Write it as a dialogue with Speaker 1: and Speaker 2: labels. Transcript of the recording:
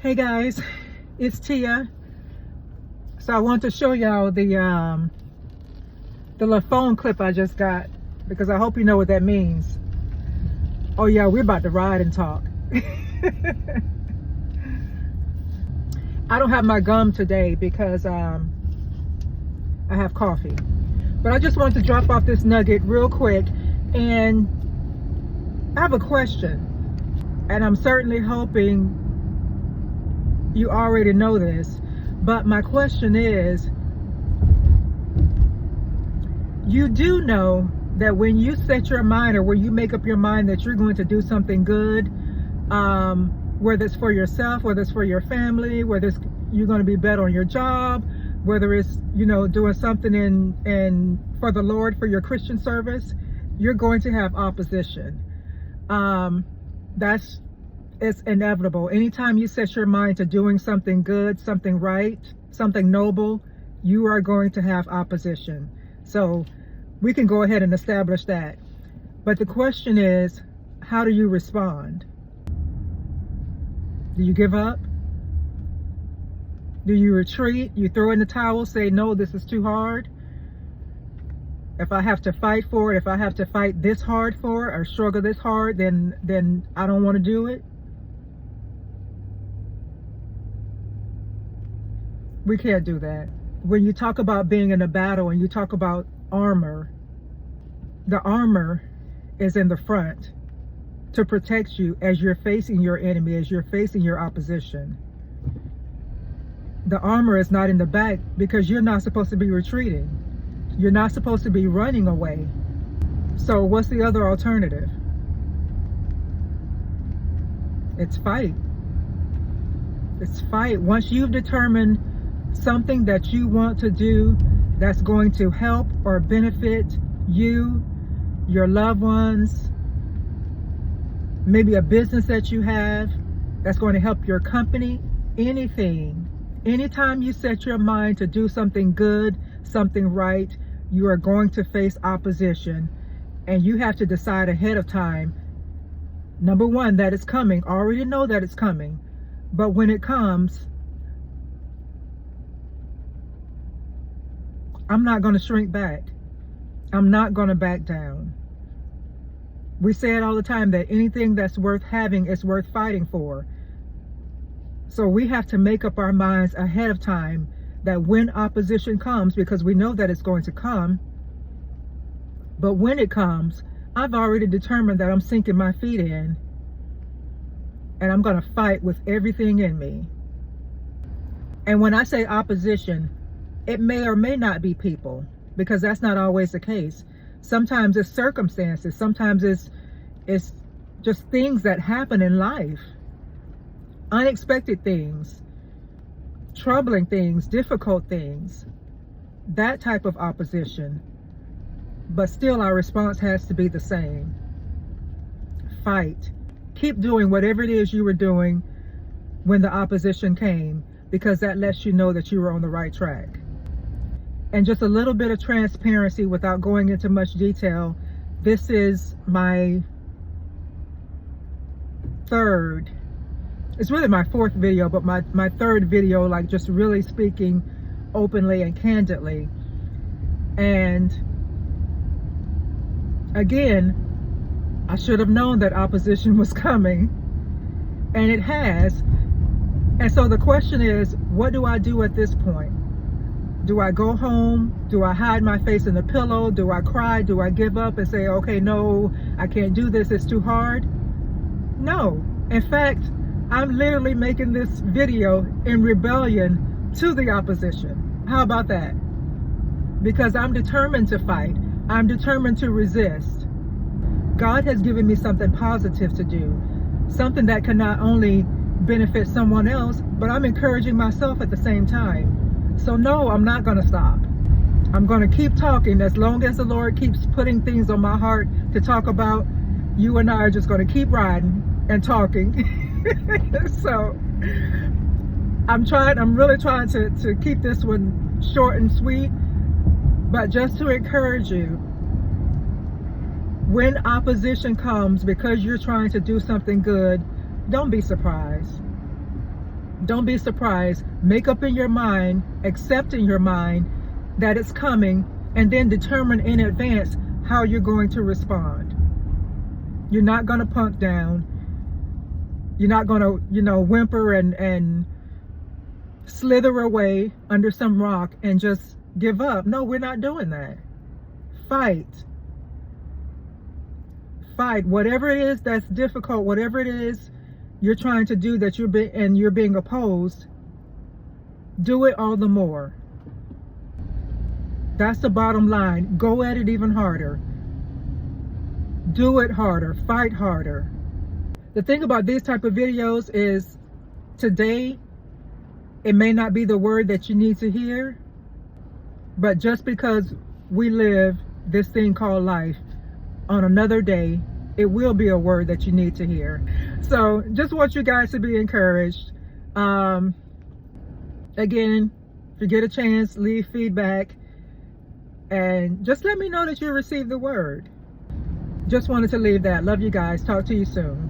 Speaker 1: Hey guys, it's Tia. So I want to show y'all the little phone clip I just got, because I hope you know what that means. Oh yeah, we're about to ride and talk. I don't have my gum today because I have coffee. But I just wanted to drop off this nugget real quick, and I have a question, and I'm certainly hoping you already know this, but my question is, you do know that when you set your mind, or when you make up your mind that you're going to do something good, whether it's for yourself, whether it's for your family, whether it's you're going to be better on your job, whether it's, you know, doing something in for the Lord, for your Christian service, you're going to have opposition. It's inevitable. Anytime you set your mind to doing something good, something right, something noble, you are going to have opposition. So we can go ahead and establish that. But the question is, how do you respond? Do you give up? Do you retreat? You throw in the towel, say, no, this is too hard. If I have to fight for it, if I have to fight this hard for it, or struggle this hard, then I don't want to do it. We can't do that. When you talk about being in a battle and you talk about armor, the armor is in the front to protect you as you're facing your enemy, as you're facing your opposition. The armor is not in the back, because you're not supposed to be retreating. You're not supposed to be running away. So what's the other alternative? It's fight. It's fight. Once you've determined something that you want to do that's going to help or benefit you, your loved ones, maybe a business that you have that's going to help your company, anything. Anytime you set your mind to do something good, something right, you are going to face opposition, and you have to decide ahead of time, number one, that it's coming. Already know that it's coming, but when it comes, I'm not going to shrink back. I'm not going to back down. We say it all the time that anything that's worth having is worth fighting for. So we have to make up our minds ahead of time that when opposition comes, because we know that it's going to come, but when it comes, I've already determined that I'm sinking my feet in, and I'm going to fight with everything in me. And when I say opposition, it may or may not be people, because that's not always the case. Sometimes it's circumstances. Sometimes it's just things that happen in life. Unexpected things, troubling things, difficult things, that type of opposition. But still, our response has to be the same. Fight. Keep doing whatever it is you were doing when the opposition came, because that lets you know that you were on the right track. And just a little bit of transparency without going into much detail. This is my third, it's really my fourth video, but my third video, like just really speaking openly and candidly. And again, I should have known that opposition was coming, and it has. And so the question is, what do I do at this point? Do I go home? Do I hide my face in the pillow? Do I cry? Do I give up and say, okay, no, I can't do this, it's too hard? No. In fact, I'm literally making this video in rebellion to the opposition. How about that? Because I'm determined to fight. I'm determined to resist. God has given me something positive to do, something that can not only benefit someone else, but I'm encouraging myself at the same time. So no, I'm not going to stop. I'm going to keep talking as long as the Lord keeps putting things on my heart to talk about. You and I are just going to keep riding and talking. So I'm really trying to keep this one short and sweet, but just to encourage you, when opposition comes because you're trying to do something good, don't be surprised. Don't be surprised. Make up in your mind, accept in your mind that it's coming, and then determine in advance how you're going to respond. You're not going to punk down. You're not going to, whimper and slither away under some rock and just give up. No, we're not doing that. Fight. Fight. Whatever it is that's difficult, whatever it is you're trying to do that you're being opposed, do it all the more. That's the bottom line. Go at it even harder. Do it harder. Fight harder. The thing about these type of videos is today it may not be the word that you need to hear, but just because we live this thing called life, on another day it will be a word that you need to hear. So just want you guys to be encouraged. Again, if you get a chance, leave feedback and just let me know that you received the word. Just wanted to leave that. Love you guys. Talk to you soon.